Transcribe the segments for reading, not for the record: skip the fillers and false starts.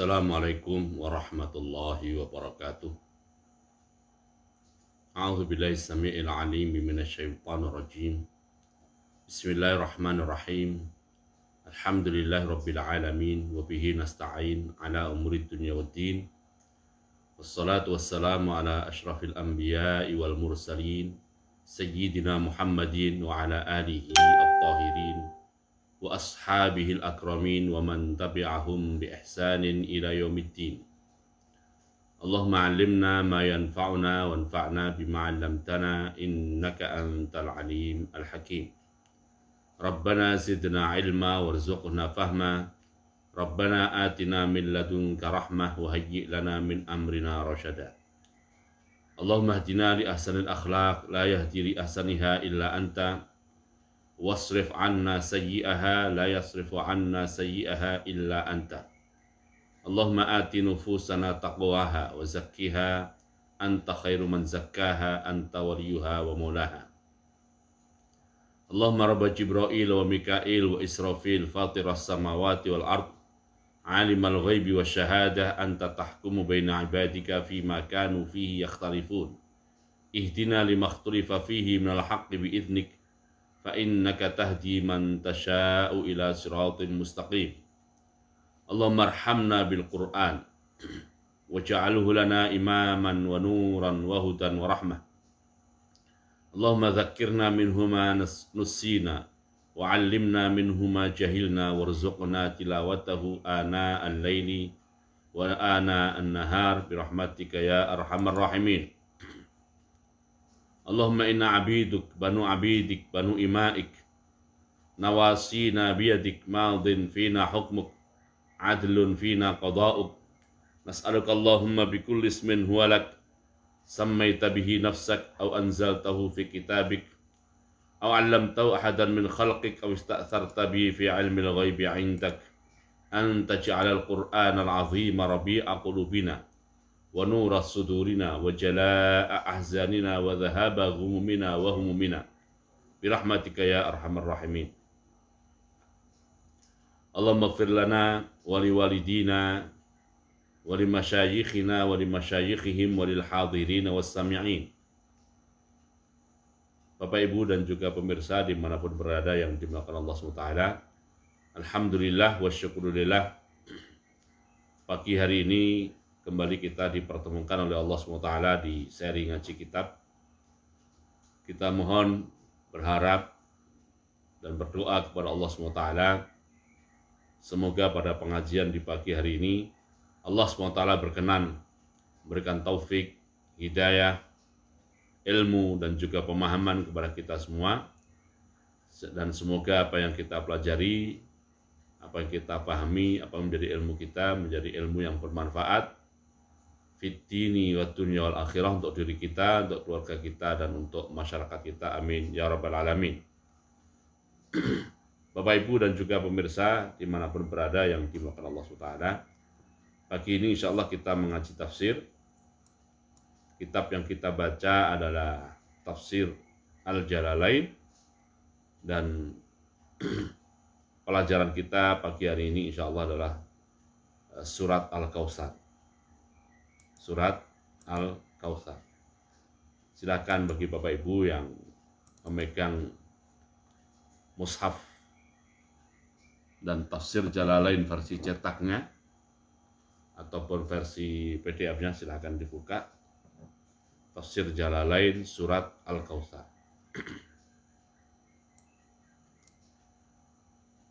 Assalamualaikum warahmatullahi wabarakatuh. A'udzu billahi samii'il 'aliim minasyaitonir rajim. Bismillahirrahmanirrahim. Alhamdulillahi rabbil alamin wa bihi nasta'in ala umurid dunya waddin. Wassalatu wassalamu ala asyrafil anbiya'i wal mursalin sayyidina Muhammadin wa ala alihi at-tahirin wa ashabihil akramin wa man tabi'ahum bi ihsanin ila yaumiddin. Allahumma 'allimna ma yanfa'una wanfa'na bima 'allamtana innaka antal alim al-hakim. Rabbana zidna 'ilma warzuqna fahma. Rabbana atina min ladunka rahmah wa hayyi' lana min amrina rasyada. Allahumma hdina li ahsanil akhlaq la yahdi li ahsaniha illa anta. Wasrif 'anna sayyi'aha la yasrifu 'anna sayyi'aha illa anta. Allahumma ati nufusana taqwaha wa zakkiha anta khairu man zakkaha anta waliyuha wa maulaha. Allahumma rabba Jibril wa Mikail wa Israfil fatiras samawati wal ard alimal ghaibi wa syahadah anta tahkumu baina ibadika fima kanu fihi yakhtalifun. Ihdina lima ikhtalifa fihi minal haqqi bi'idhnik fa innaka tahdi man tasha'u ila siratin mustaqim. Allahumma arhamna bil Qur'an waj'alhu lana imaman wa nuran wa hudan wa rahmah. Allahumma dhakkirna minhuma nussina wa 'allimna minhuma jahilna warzuqna tilawatahu ana al-laili wa ana an-nahar bi rahmatika ya arhamar rahimin. Allahumma inna abidik banu imaik nawasina biyadik madin fina hukmuk adlun fina qada'uk. Nas'aluka Allahumma bikulli ismin huwa lak sammaita bihi nafsak aw anzaltahu fi kitabik aw 'allamtahu ahadan min khalqik aw ista'tharta bihi fi 'ilmil ghaibi 'indak an taj'ala al-Qur'ana al-'azima rabi'a qulubina wa nura sudurina wa jalaa'a ahzanina wa dhahaba ghumumina wa humumina birahmatika ya arhamar rahimin. Allahumma ighfir lana wa liwalidina wa limasyayikhina wa limasyayikhihim wa lil hadirin was sami'in. Bapak Ibu dan juga pemirsa dimanapun berada yang dimuliakan Allah SWT, alhamdulillah wa syukurillah, pagi hari ini kembali kita dipertemukan oleh Allah SWT di seri ngaji kitab. Kita mohon, berharap dan berdoa kepada Allah SWT, semoga pada pengajian di pagi hari ini Allah SWT berkenan memberikan taufik, hidayah, ilmu dan juga pemahaman kepada kita semua. Dan semoga apa yang kita pelajari, apa yang kita pahami, apa yang menjadi ilmu kita menjadi ilmu yang bermanfaat fid dini wa dunya wal akhirah, untuk diri kita, untuk keluarga kita, dan untuk masyarakat kita. Amin ya rabbal alamin. Bapak Ibu dan juga pemirsa dimanapun berada yang dimuliakan Allah SWT, pagi ini insya Allah kita mengaji tafsir. Kitab yang kita baca adalah Tafsir Al-Jalalain, dan pelajaran kita pagi hari ini insya Allah adalah Surat Al-Kautsar. Surat Al-Kautsar. Silakan bagi Bapak Ibu yang memegang mushaf dan Tafsir Jalalain versi cetaknya ataupun versi PDF-nya, silakan dibuka. Tafsir Jalalain Surat Al-Kautsar.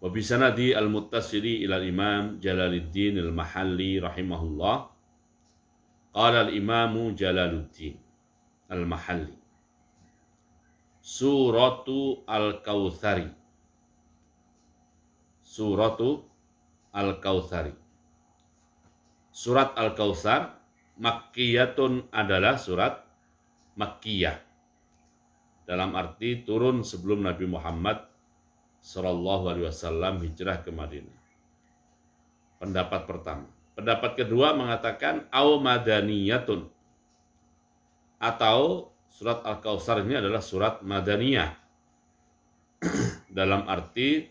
Wa bi sanadi al-muttasili ila al-Imam Jalaluddin al-Mahalli rahimahullah. Qala al-Imam Jalaluddin al-Mahalli, Suratu Al-Kautsari. Suratu Al-Kautsari. Surat Al-Kautsar Makkiyatun adalah surat Makkiyah, dalam arti turun sebelum Nabi Muhammad SAW hijrah ke Madinah. Pendapat pertama. Pendapat kedua mengatakan au madaniyatun, atau surat Al-Kautsar ini adalah surat Madaniyah dalam arti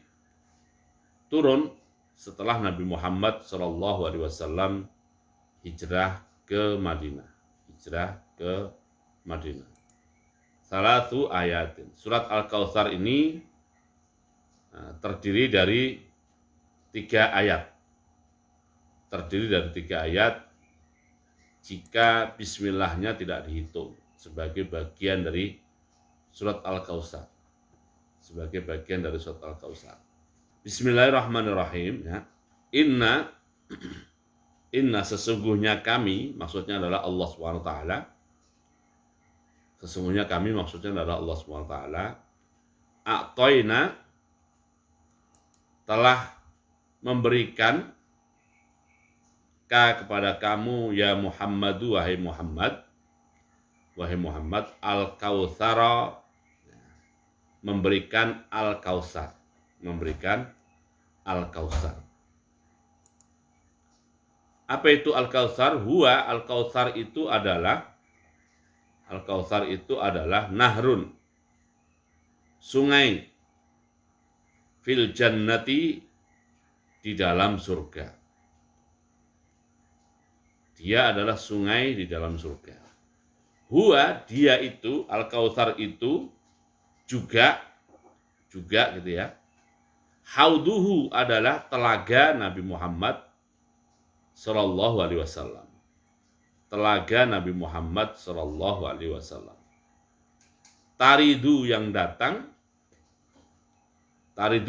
turun setelah Nabi Muhammad SAW hijrah ke Madinah. Salatu ayatin. Surat Al-Kautsar ini terdiri dari 3 ayat. Jika bismillahnya tidak dihitung sebagai bagian dari surat Al-Kautsar. Bismillahirrahmanirrahim. Ya. Inna sesungguhnya kami, maksudnya adalah Allah SWT. A'toina telah memberikan kepada kamu ya Muhammadu wahai Muhammad al-Kautsara, memberikan al-Kautsar. Apa itu al-Kautsar? Al-Kautsar itu adalah nahrun, sungai, fil jannati, di dalam surga. Dia adalah sungai di dalam surga. Dia itu, al-Kautsar itu juga gitu ya. Hauduhu adalah telaga Nabi Muhammad sallallahu alaihi wasallam. Taridu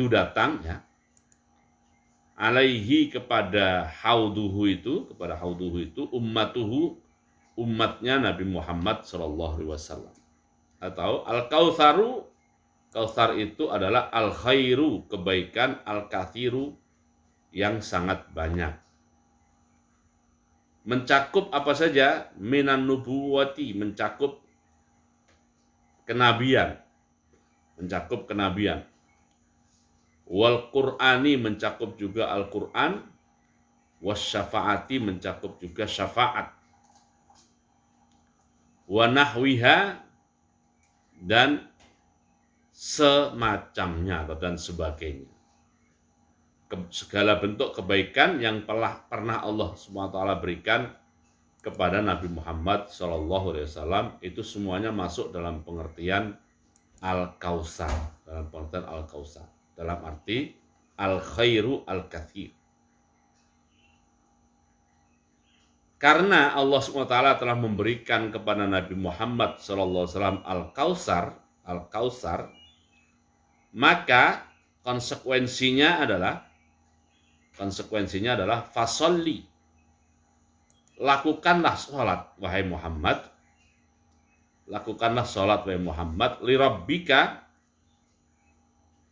datang ya. Alaihi kepada hauduhu itu umatnya Nabi Muhammad sallallahu alaihi wasallam. Atau al-Kautsaru, Kautsar itu adalah al-khairu, kebaikan, al-kathiru, yang sangat banyak. Mencakup apa saja? Minan nubuwati, mencakup kenabian. Wal Qur'ani, mencakup juga Al-Qur'an. Was syafaati, mencakup juga syafaat. Wa nahwiha, dan semacamnya dan sebagainya. Segala bentuk kebaikan yang pernah Allah SWT berikan kepada Nabi Muhammad SAW itu semuanya masuk dalam pengertian Al-Kautsar, dalam arti al-khairu al-katsir. Karena Allah SWT telah memberikan kepada Nabi Muhammad SAW Al-Kautsar, maka konsekuensinya adalah fasolli, lakukanlah sholat wahai Muhammad, lirabbika,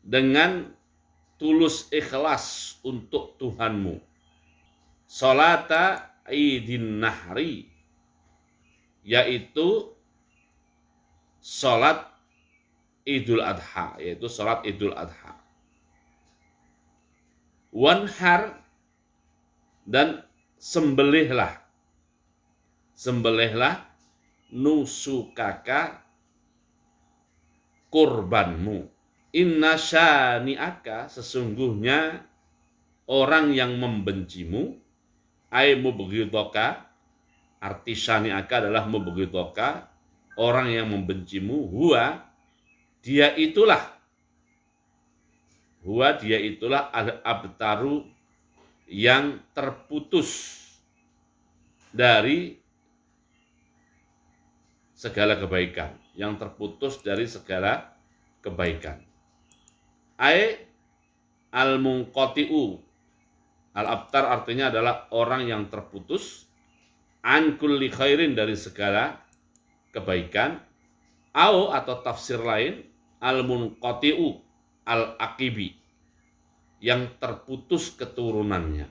dengan tulus ikhlas untuk Tuhanmu, sholata idin nahri, yaitu sholat Idul Adha, Wanhar, dan sembelihlah nusukaka, kurbanmu. Inna syani'aka, sesungguhnya orang yang membencimu, ay mubghidhaka, arti syani'aka adalah mubghidhaka, orang yang membencimu, dia itulah al-abtaru, yang terputus dari segala kebaikan, Ai al-munqati'u, al-abtar artinya adalah orang yang terputus, an kulli khairin, dari segala kebaikan, atau tafsir lain, al-munqati'u al-aqibi, yang terputus keturunannya.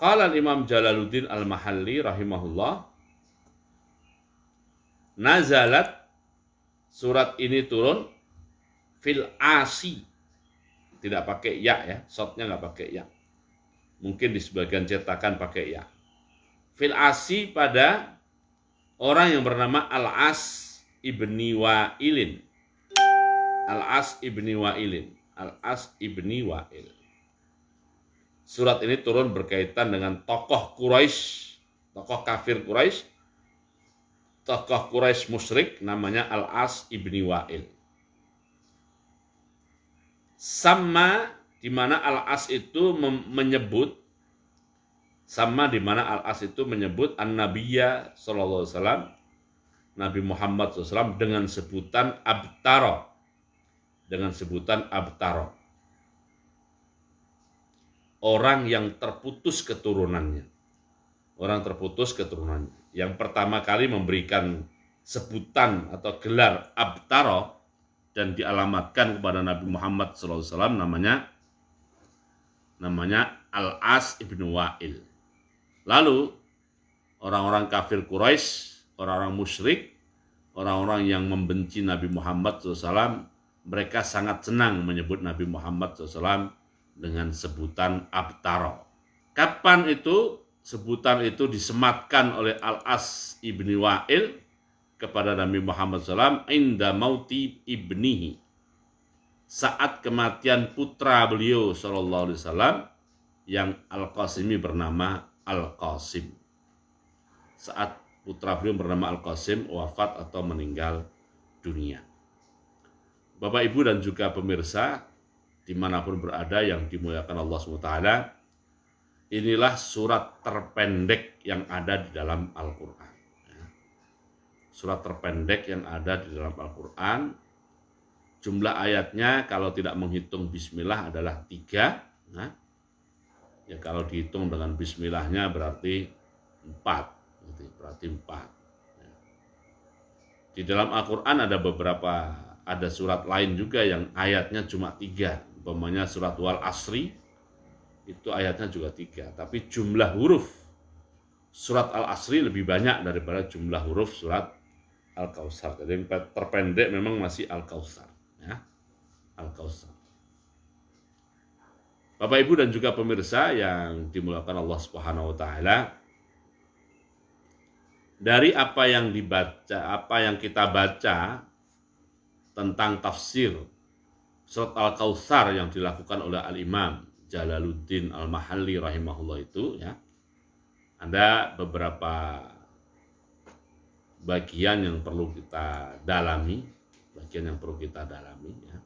Qala Imam Jalaluddin Al-Mahalli rahimahullah, nazalat, surat ini turun, fil asi, tidak pakai ya, shotnya nggak pakai ya. Mungkin di sebagian cetakan pakai ya. Fil asi, pada orang yang bernama Al-As ibni Wa'ilin. Al-As ibni Wa'ilin. Al-As ibni Wa'il. Surat ini turun berkaitan dengan tokoh Quraisy, tokoh kafir Quraisy, tokoh Quraisy musyrik namanya Al-As ibni Wa'il. Sama di mana Al-As itu menyebut An-Nabiyya sallallahu alaihi wasallam, Nabi Muhammad SAW dengan sebutan Abtaro. Orang yang terputus keturunannya. Yang pertama kali memberikan sebutan atau gelar Abtaro dan dialamatkan kepada Nabi Muhammad SAW namanya Al-As ibn Wa'il. Lalu orang-orang kafir Quraisy, orang-orang musyrik, orang-orang yang membenci Nabi Muhammad SAW, mereka sangat senang menyebut Nabi Muhammad SAW dengan sebutan Abtaro. Kapan itu sebutan itu disematkan oleh Al-As ibni Wa'il kepada Nabi Muhammad SAW? Inda mauti ibnihi, saat kematian putra beliau sallallahu alaihi wasallam yang Al-Qasimi bernama Al-Qasim. Saat putra beliau bernama Al-Qasim wafat atau meninggal dunia. Bapak, Ibu, dan juga pemirsa dimanapun berada yang dimuliakan Allah SWT, inilah surat terpendek yang ada di dalam Al-Quran. Surat terpendek yang ada di dalam Al-Quran. Jumlah ayatnya kalau tidak menghitung bismillah adalah 3. Nah, ya kalau dihitung dengan bismillahnya berarti 4. Di dalam Al-Quran ada surat lain juga yang ayatnya cuma 3. Umpamanya surat Wal Asri, itu ayatnya juga 3. Tapi jumlah huruf surat Al Asri lebih banyak daripada jumlah huruf surat Al-Kautsar. Jadi yang terpendek memang masih Al-Kautsar. Ya, Al-Kautsar. Bapak, Ibu, dan juga pemirsa yang dimuliakan Allah Subhanahu wa taala, dari apa yang kita baca tentang tafsir surat Al-Kautsar yang dilakukan oleh Al-Imam Jalaluddin Al-Mahalli rahimahullah itu, ya, ada beberapa bagian yang perlu kita dalami, ya.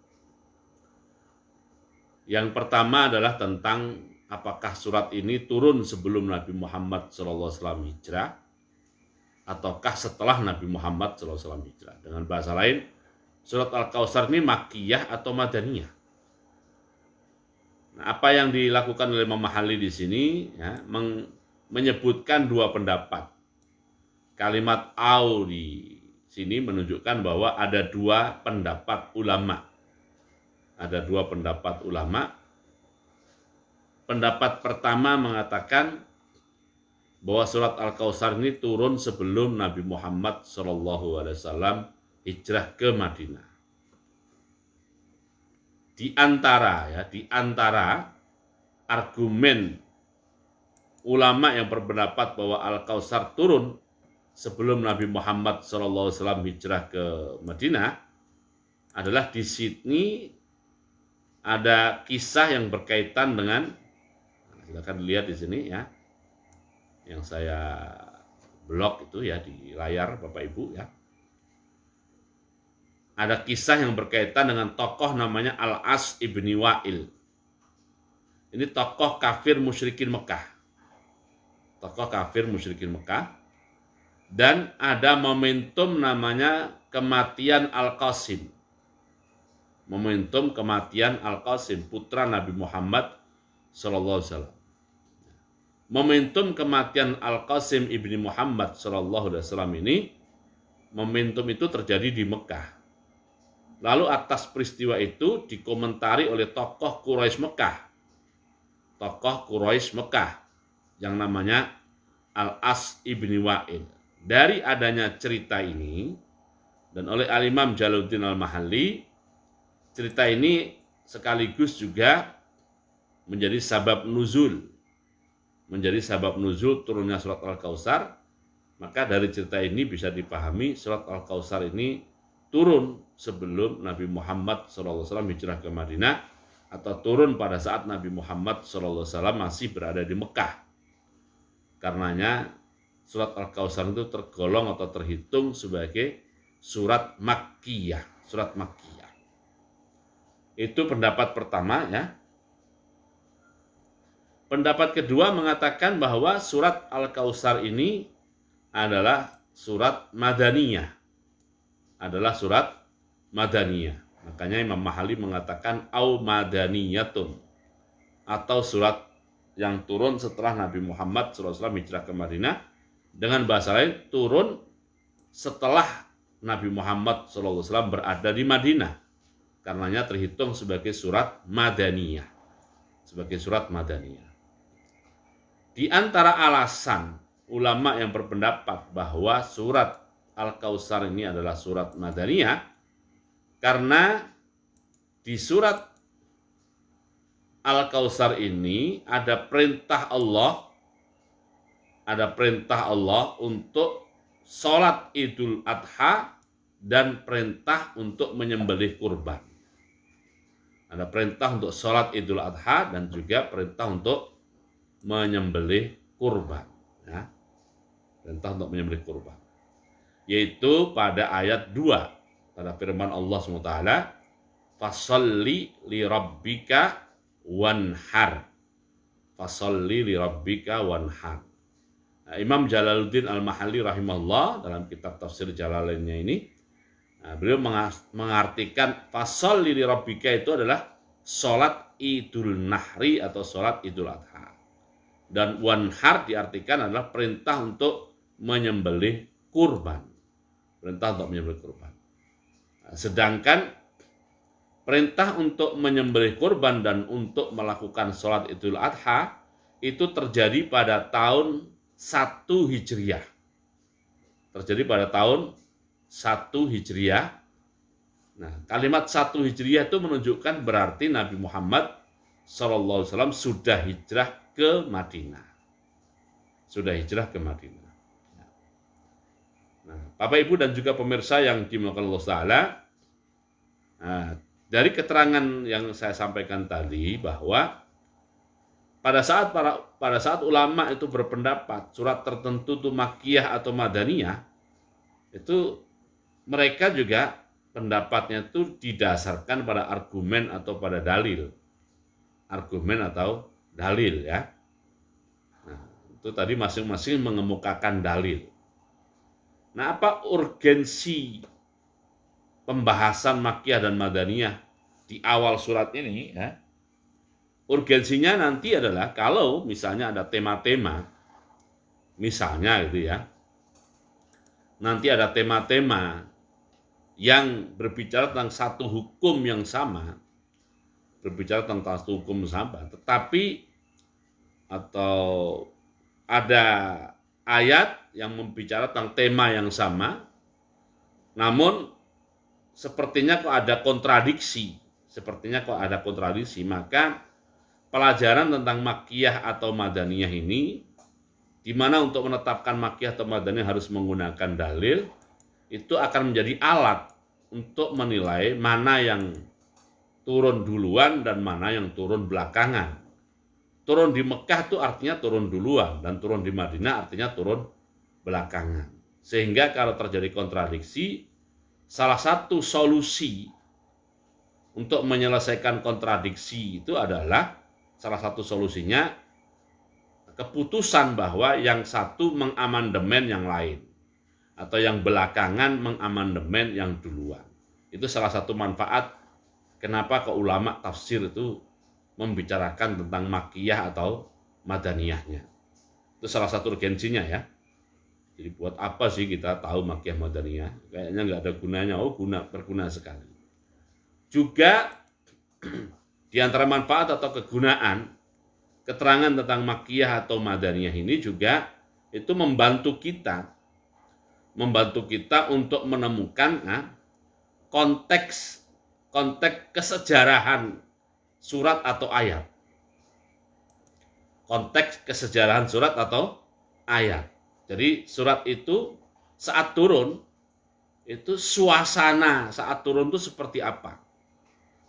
Yang pertama adalah tentang apakah surat ini turun sebelum Nabi Muhammad SAW hijrah ataukah setelah Nabi Muhammad SAW hijrah. Dengan bahasa lain, surat Al-Kautsar ini Makkiyah atau Madaniyah. Nah, apa yang dilakukan oleh Imam Mahalli di sini, ya, menyebutkan dua pendapat. Kalimat au di sini menunjukkan bahwa ada dua pendapat ulama. Pendapat pertama mengatakan bahwa surat Al-Kautsar ini turun sebelum Nabi Muhammad SAW hijrah ke Madinah. Di antara argumen ulama yang berpendapat bahwa Al-Kautsar turun sebelum Nabi Muhammad SAW hijrah ke Madinah adalah di sini ada kisah yang berkaitan dengan, silakan dilihat di sini, ya, yang saya blok itu, ya, di layar Bapak Ibu, ya. Ada kisah yang berkaitan dengan tokoh namanya Al-As ibni Wa'il. Ini tokoh kafir musyrikin Mekah. Dan ada momentum namanya kematian Al-Qasim. Putra Nabi Muhammad SAW. Momentum kematian Al-Qasim ibni Muhammad SAW ini, momentum itu terjadi di Mekah. Lalu atas peristiwa itu dikomentari oleh tokoh Quraisy Mekah yang namanya Al-As ibni Wa'il. Dari adanya cerita ini dan oleh Al-Imam Jalaluddin Al-Mahalli, cerita ini sekaligus juga menjadi sabab nuzul turunnya surat Al-Kautsar. Maka dari cerita ini bisa dipahami surat Al-Kautsar ini turun sebelum Nabi Muhammad SAW hijrah ke Madinah, atau turun pada saat Nabi Muhammad SAW masih berada di Mekah. Karenanya surat Al-Kautsar itu tergolong atau terhitung sebagai surat Makkiyah, surat Makkiyah. Itu pendapat pertama ya. Pendapat kedua mengatakan bahwa surat Al-Kautsar ini adalah surat Madaniyah. Adalah surat Madaniyah. Makanya Imam Mahali mengatakan au madaniyatun, atau surat yang turun setelah Nabi Muhammad SAW hijrah ke Madinah. Dengan bahasa lain, turun setelah Nabi Muhammad SAW berada di Madinah. Karenanya terhitung sebagai surat Madaniyah. Sebagai surat Madaniyah. Di antara alasan ulama yang berpendapat bahwa surat Al-Kautsar ini adalah surat Madaniyah, karena di surat Al-Kautsar ini ada perintah Allah untuk sholat Idul Adha dan perintah untuk menyembelih kurban. Ada perintah untuk sholat Idul Adha dan juga perintah untuk menyembelih kurban. Ya. Perintah untuk menyembelih kurban. Yaitu pada ayat 2, pada firman Allah SWT, fasalli li rabbika wanhar. Fasalli li rabbika wanhar. Nah, Imam Jalaluddin Al-Mahalli rahimahullah dalam kitab tafsir Jalalainnya ini, beliau mengartikan fasalli li rabbika itu adalah sholat Idul Nahri atau sholat Idul Adha. Dan wanhar diartikan adalah perintah untuk menyembelih kurban. Perintah untuk menyembelih kurban. Sedangkan perintah untuk menyembelih kurban dan untuk melakukan sholat Idul Adha itu terjadi pada tahun 1 Hijriah. Terjadi pada tahun 1 Hijriah. Nah, kalimat 1 Hijriah itu menunjukkan berarti Nabi Muhammad SAW sudah hijrah ke Madinah. Sudah hijrah ke Madinah. Nah, Bapak Ibu dan juga pemirsa yang dimuliakan Allah Ta'ala, dari keterangan yang saya sampaikan tadi bahwa pada saat ulama itu berpendapat surat tertentu itu Makkiyah atau Madaniyah, itu mereka juga pendapatnya itu didasarkan pada argumen atau pada dalil. Argumen atau dalil ya. Nah, itu tadi masing-masing mengemukakan dalil. Nah, apa urgensi pembahasan Makkiyah dan Madaniyah di awal surat ini ya? Urgensinya nanti adalah kalau misalnya ada tema-tema, misalnya gitu ya, nanti ada tema-tema yang berbicara tentang satu hukum yang sama, berbicara tentang satu hukum sama, tetapi atau ada ayat yang membicara tentang tema yang sama, namun sepertinya kok ada kontradiksi, maka pelajaran tentang Makkiyah atau Madaniyah ini, di mana untuk menetapkan Makkiyah atau Madaniyah harus menggunakan dalil, itu akan menjadi alat untuk menilai mana yang turun duluan dan mana yang turun belakangan. Turun di Mekah itu artinya turun duluan, dan turun di Madinah artinya turun belakangan. Sehingga kalau terjadi kontradiksi, salah satu solusi untuk menyelesaikan kontradiksi itu adalah, salah satu solusinya keputusan bahwa yang satu mengamandemen yang lain, atau yang belakangan mengamandemen yang duluan. Itu salah satu manfaat kenapa ke ulama tafsir itu membicarakan tentang Makkiyah atau Madaniyahnya. Itu salah satu urgensinya ya. Jadi buat apa sih kita tahu Makkiyah Madaniyah? Kayaknya nggak ada gunanya. Oh, berguna sekali. Juga di antara manfaat atau kegunaan keterangan tentang Makkiyah atau Madaniyah ini juga itu membantu kita untuk menemukan konteks kesejarahan surat atau ayat. Konteks kesejarahan surat atau ayat. Jadi surat itu saat turun itu suasana saat turun itu seperti apa,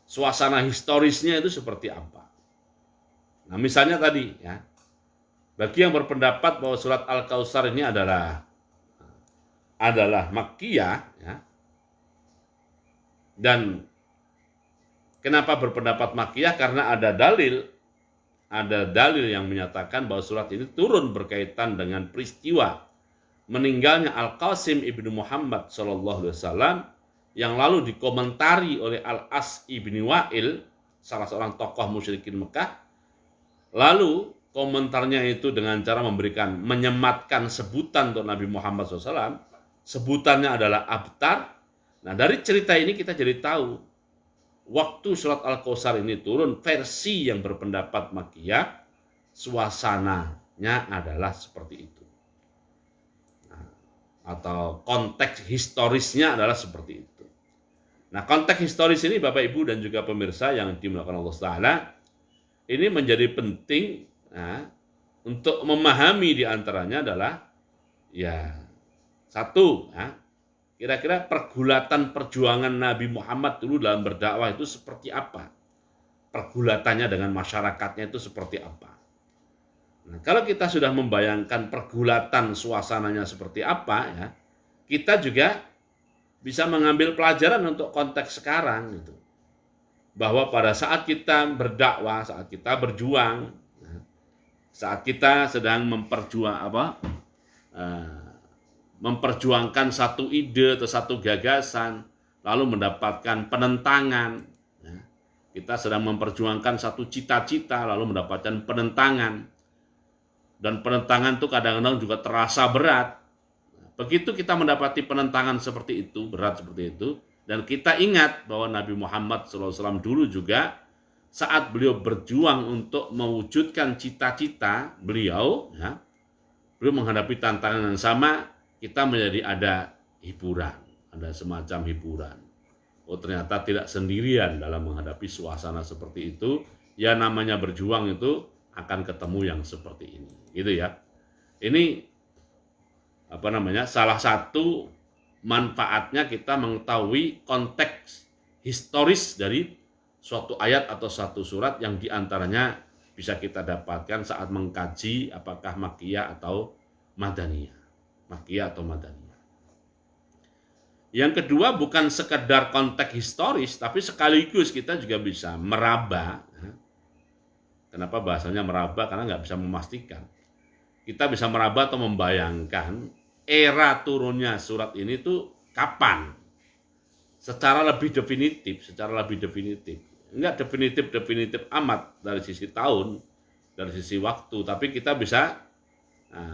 suasana historisnya itu seperti apa. Nah misalnya tadi ya, bagi yang berpendapat bahwa surat Al-Kautsar ini adalah Makkiyah ya, dan kenapa berpendapat Makkiyah? Karena ada dalil yang menyatakan bahwa surat ini turun berkaitan dengan peristiwa meninggalnya Al-Qasim ibnu Muhammad SAW yang lalu dikomentari oleh Al-As ibni Wa'il, salah seorang tokoh musyrikin Mekah. Lalu komentarnya itu dengan cara menyematkan sebutan untuk Nabi Muhammad SAW. Sebutannya adalah Abtar. Nah dari cerita ini kita jadi tahu waktu surat Al-Kautsar ini turun, versi yang berpendapat Makkiyah, suasananya adalah seperti itu. Nah, atau konteks historisnya adalah seperti itu. Nah konteks historis ini Bapak Ibu dan juga pemirsa yang dimuliakan Allah Ta'ala, ini menjadi penting untuk memahami diantaranya adalah ya satu, kira-kira pergulatan perjuangan Nabi Muhammad dulu dalam berdakwah itu seperti apa, pergulatannya dengan masyarakatnya itu seperti apa. Nah, kalau kita sudah membayangkan pergulatan suasananya seperti apa ya, kita juga bisa mengambil pelajaran untuk konteks sekarang gitu. Bahwa pada saat kita berdakwah, saat kita berjuang, saat kita sedang memperjuangkan satu ide atau satu gagasan, lalu mendapatkan penentangan, kita sedang memperjuangkan satu cita-cita, lalu mendapatkan penentangan, dan penentangan itu kadang-kadang juga terasa berat. Begitu kita mendapati penentangan seperti itu, berat seperti itu, dan kita ingat bahwa Nabi Muhammad SAW dulu juga saat beliau berjuang untuk mewujudkan cita-cita beliau, beliau menghadapi tantangan yang sama, kita menjadi ada hiburan, ada semacam hiburan. Oh ternyata tidak sendirian dalam menghadapi suasana seperti itu, ya namanya berjuang itu akan ketemu yang seperti ini, gitu ya. Ini salah satu manfaatnya kita mengetahui konteks historis dari suatu ayat atau satu surat yang diantaranya bisa kita dapatkan saat mengkaji apakah Makkiyah atau Madaniyah. Makkiyah atau Madaniyah. Yang kedua bukan sekedar konteks historis, tapi sekaligus kita juga bisa meraba. Kenapa bahasanya meraba? Karena nggak bisa memastikan. Kita bisa meraba atau membayangkan era turunnya surat ini tuh kapan? Secara lebih definitif. Enggak definitif amat dari sisi tahun, dari sisi waktu, tapi kita bisa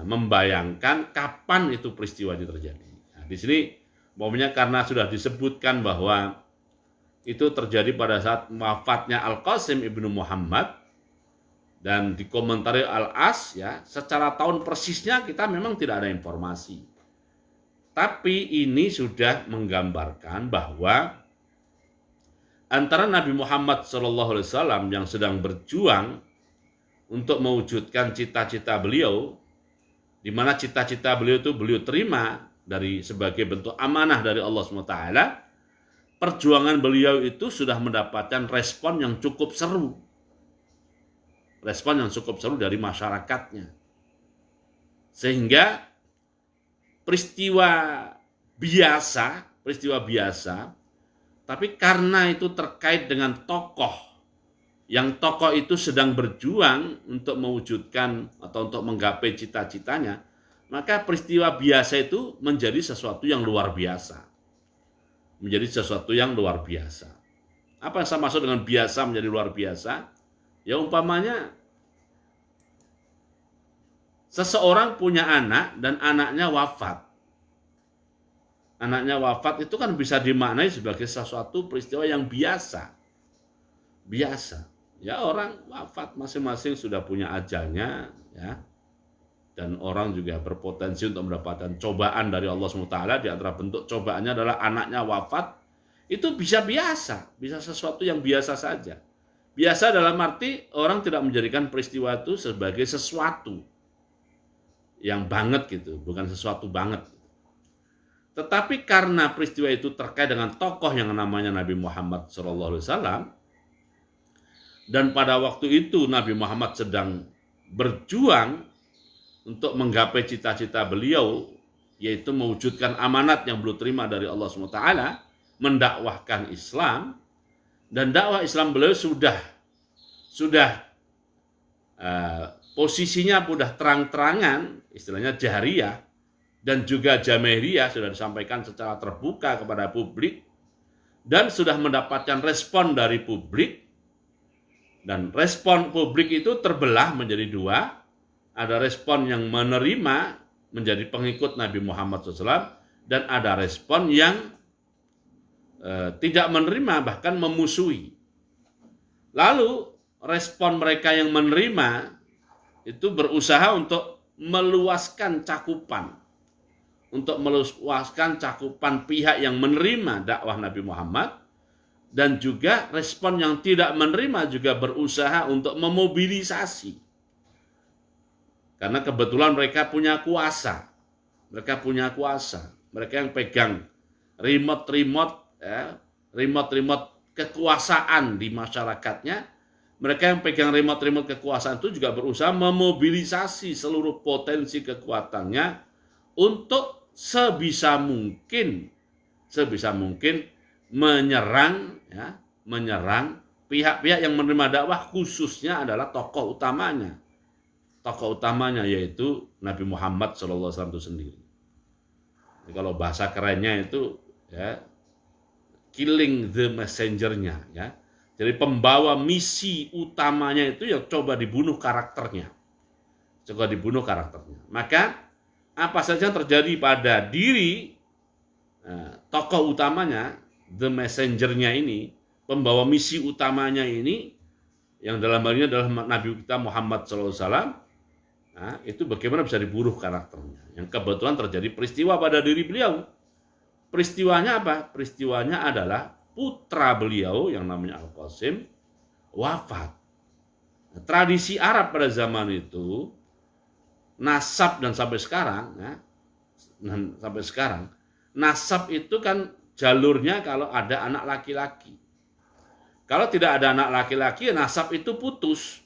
membayangkan kapan itu peristiwa itu terjadi. Nah, di sini momennya karena sudah disebutkan bahwa itu terjadi pada saat wafatnya Al-Qasim ibnu Muhammad dan dikomentari Al-As ya, secara tahun persisnya kita memang tidak ada informasi. Tapi ini sudah menggambarkan bahwa antara Nabi Muhammad SAW yang sedang berjuang untuk mewujudkan cita-cita beliau, di mana cita-cita beliau itu beliau terima dari sebagai bentuk amanah dari Allah SWT, perjuangan beliau itu sudah mendapatkan respon yang cukup seru. Respon yang cukup seru dari masyarakatnya. Sehingga peristiwa biasa, tapi karena itu terkait dengan tokoh, yang tokoh itu sedang berjuang untuk mewujudkan atau untuk menggapai cita-citanya, maka peristiwa biasa itu menjadi sesuatu yang luar biasa. Apa yang saya maksud dengan biasa menjadi luar biasa? Ya umpamanya seseorang punya anak dan anaknya wafat. Anaknya wafat itu kan bisa dimaknai sebagai sesuatu peristiwa yang biasa. Ya orang wafat masing-masing sudah punya ajalnya ya. Dan orang juga berpotensi untuk mendapatkan cobaan dari Allah SWT. Di antara bentuk cobaannya adalah anaknya wafat. Itu bisa biasa, bisa sesuatu yang biasa saja. Biasa dalam arti orang tidak menjadikan peristiwa itu sebagai sesuatu yang banget gitu, bukan sesuatu banget. Tetapi karena peristiwa itu terkait dengan tokoh yang namanya Nabi Muhammad SAW, dan pada waktu itu Nabi Muhammad sedang berjuang untuk menggapai cita-cita beliau, yaitu mewujudkan amanat yang beliau terima dari Allah SWT, mendakwahkan Islam, dan dakwah Islam beliau sudah posisinya sudah terang-terangan, istilahnya jahriyah, dan juga jamaahiriyah, sudah disampaikan secara terbuka kepada publik, dan sudah mendapatkan respon dari publik. Dan respon publik itu terbelah menjadi dua. Ada respon yang menerima menjadi pengikut Nabi Muhammad SAW, dan ada respon yang tidak menerima, bahkan memusuhi. Lalu respon mereka yang menerima itu berusaha untuk meluaskan cakupan, pihak yang menerima dakwah Nabi Muhammad, dan juga respon yang tidak menerima juga berusaha untuk memobilisasi. Karena kebetulan mereka punya kuasa. Mereka yang pegang remote kekuasaan di masyarakatnya. Mereka yang pegang remote kekuasaan itu juga berusaha memobilisasi seluruh potensi kekuatannya untuk sebisa mungkin menyerang pihak-pihak yang menerima dakwah, khususnya adalah tokoh utamanya yaitu Nabi Muhammad SAW itu sendiri. Jadi kalau bahasa kerennya itu killing the messenger-nya, Jadi pembawa misi utamanya itu yang coba dibunuh karakternya. Maka apa saja yang terjadi pada diri tokoh utamanya, the messenger-nya ini, pembawa misi utamanya ini, yang dalam hal ini adalah Nabi kita Muhammad SAW, itu bagaimana bisa dibunuh karakternya. Yang kebetulan terjadi peristiwa pada diri beliau. Peristiwanya apa? Peristiwanya adalah putra beliau yang namanya Al-Qasim wafat. Tradisi Arab pada zaman itu, nasab dan sampai sekarang, nasab itu kan jalurnya kalau ada anak laki-laki. Kalau tidak ada anak laki-laki, nasab itu putus.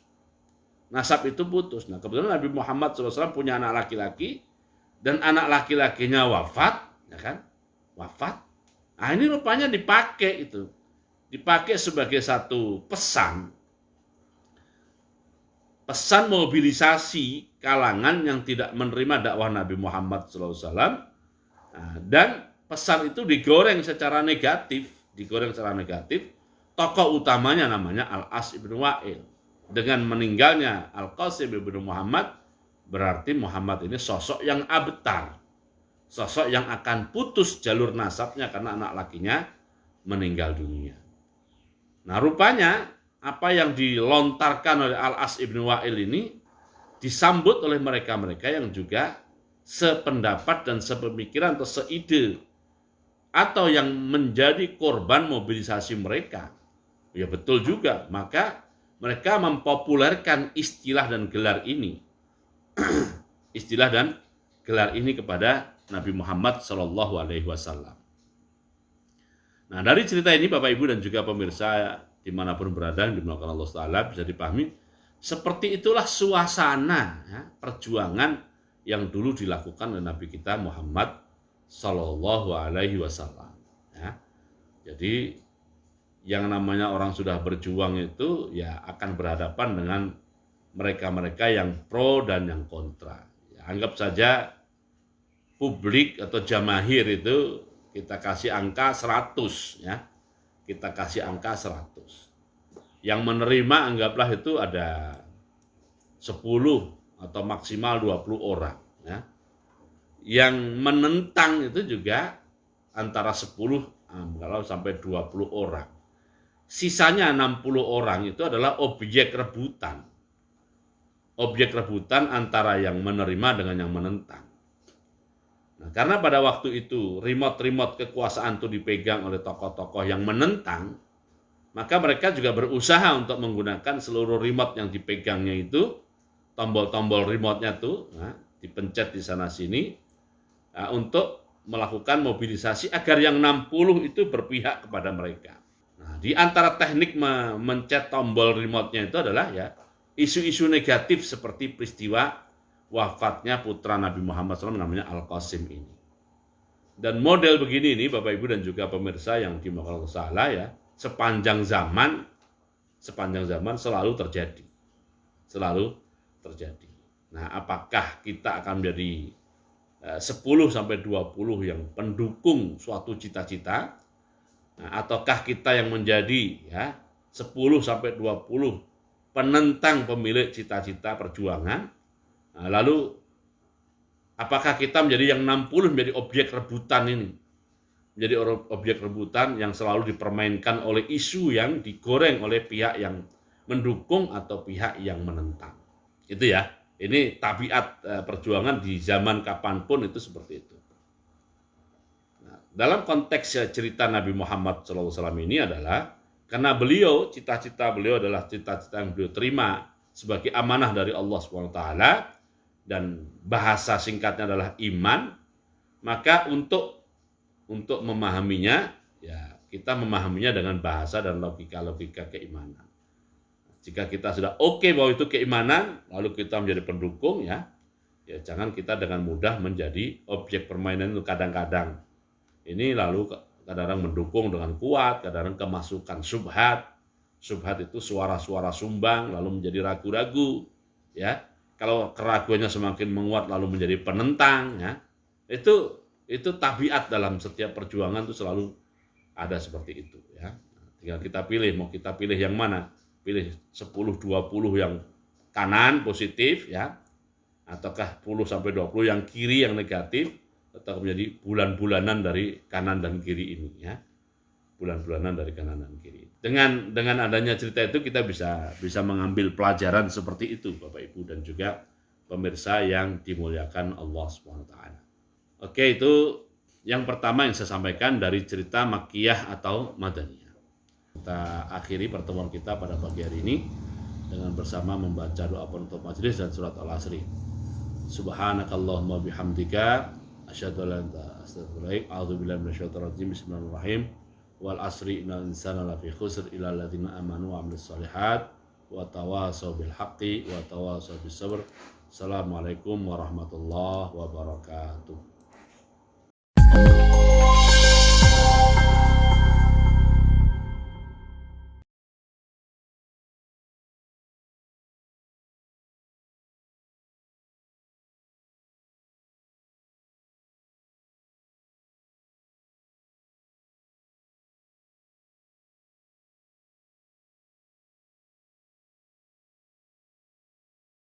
Nah, kebetulan Nabi Muhammad SAW punya anak laki-laki, dan anak laki-lakinya wafat, Wafat. Nah, ini rupanya dipakai sebagai satu pesan mobilisasi kalangan yang tidak menerima dakwah Nabi Muhammad SAW, dan pesan itu digoreng secara negatif. Tokoh utamanya namanya Al-As ibn Wa'il. Dengan meninggalnya Al-Qasim ibn Muhammad, berarti Muhammad ini sosok yang abtar, sosok yang akan putus jalur nasabnya karena anak lakinya meninggal dunia. Nah, rupanya apa yang dilontarkan oleh Al-As ibn Wa'il ini disambut oleh mereka-mereka yang juga sependapat dan sepemikiran atau seide, atau yang menjadi korban mobilisasi mereka. Ya betul juga, maka mereka mempopulerkan istilah dan gelar ini kepada Nabi Muhammad SAW. Nah, dari cerita ini Bapak Ibu dan juga pemirsa dimanapun berada, dimulakan Allah Ta'ala, bisa dipahami seperti itulah suasana perjuangan yang dulu dilakukan oleh Nabi kita Muhammad SAW. Jadi yang namanya orang sudah berjuang itu ya akan berhadapan dengan mereka-mereka yang pro dan yang kontra. Anggap saja publik atau jamaahir itu kita kasih angka 100 . Yang menerima anggaplah itu ada 10 atau maksimal 20 orang. Yang menentang itu juga antara 10 kalau sampai 20 orang. Sisanya 60 orang itu adalah objek rebutan antara yang menerima dengan yang menentang. Nah, karena pada waktu itu remote kekuasaan itu dipegang oleh tokoh-tokoh yang menentang, maka mereka juga berusaha untuk menggunakan seluruh remote yang dipegangnya itu, tombol-tombol remote-nya tuh dipencet di sana sini, untuk melakukan mobilisasi agar yang 60 itu berpihak kepada mereka. Nah, di antara teknik mencet tombol remote-nya itu adalah ya isu-isu negatif seperti peristiwa wafatnya putra Nabi Muhammad SAW namanya Al-Qasim ini. Dan model begini ini Bapak Ibu dan juga pemirsa yang dimaksud salah ya, sepanjang zaman selalu terjadi. Selalu terjadi. Nah, apakah kita akan menjadi 10 sampai 20 yang pendukung suatu cita-cita? Nah, ataukah kita yang menjadi ya 10 sampai 20 penentang pemilik cita-cita perjuangan? Nah, lalu apakah kita menjadi yang 60 menjadi objek rebutan ini? Menjadi objek rebutan yang selalu dipermainkan oleh isu yang digoreng oleh pihak yang mendukung atau pihak yang menentang. Itu ya. Ini tabiat perjuangan di zaman kapanpun itu seperti itu. Nah, dalam konteks cerita Nabi Muhammad SAW ini adalah karena beliau, cita-cita beliau adalah cita-cita yang beliau terima sebagai amanah dari Allah SWT dan bahasa singkatnya adalah iman, maka untuk memahaminya, ya kita memahaminya dengan bahasa dan logika-logika keimanan. Jika kita sudah oke bahwa itu keimanan, lalu kita menjadi pendukung ya jangan kita dengan mudah menjadi objek permainan itu kadang-kadang. Ini lalu kadang-kadang mendukung dengan kuat, kadang-kadang kemasukan subhat. Subhat itu suara-suara sumbang lalu menjadi ragu-ragu ya. Kalau keraguannya semakin menguat lalu menjadi penentang ya. Itu tabiat dalam setiap perjuangan itu selalu ada seperti itu ya. Tinggal kita pilih, mau kita pilih yang mana? Pilih 10-20 yang kanan positif ya, ataukah 10 sampai 20 yang kiri yang negatif, atau menjadi bulan-bulanan dari kanan dan kiri ini ya. Bulan-bulanan dari kanan dan kiri. Dengan adanya cerita itu kita bisa mengambil pelajaran seperti itu Bapak Ibu dan juga pemirsa yang dimuliakan Allah SWT. Oke, itu yang pertama yang saya sampaikan dari cerita Makkiyah atau Madaniyah. Kita akhiri pertemuan kita pada pagi hari ini dengan bersama membaca doa penutup majelis dan surat Al-Asri. Subhanakallahumma bihamdika asyhadu an la ilaha illa anta astaghfiruka wa atubu ilaik. A'udzubillahi Bismillahirrahmanirrahim. Wal asri innal insana lafi khusr illa alladziina amanu wa 'amilus shalihat wa tawashaw bil haqqi wa tawashaw bis sabr. Assalamualaikum warahmatullahi wabarakatuh.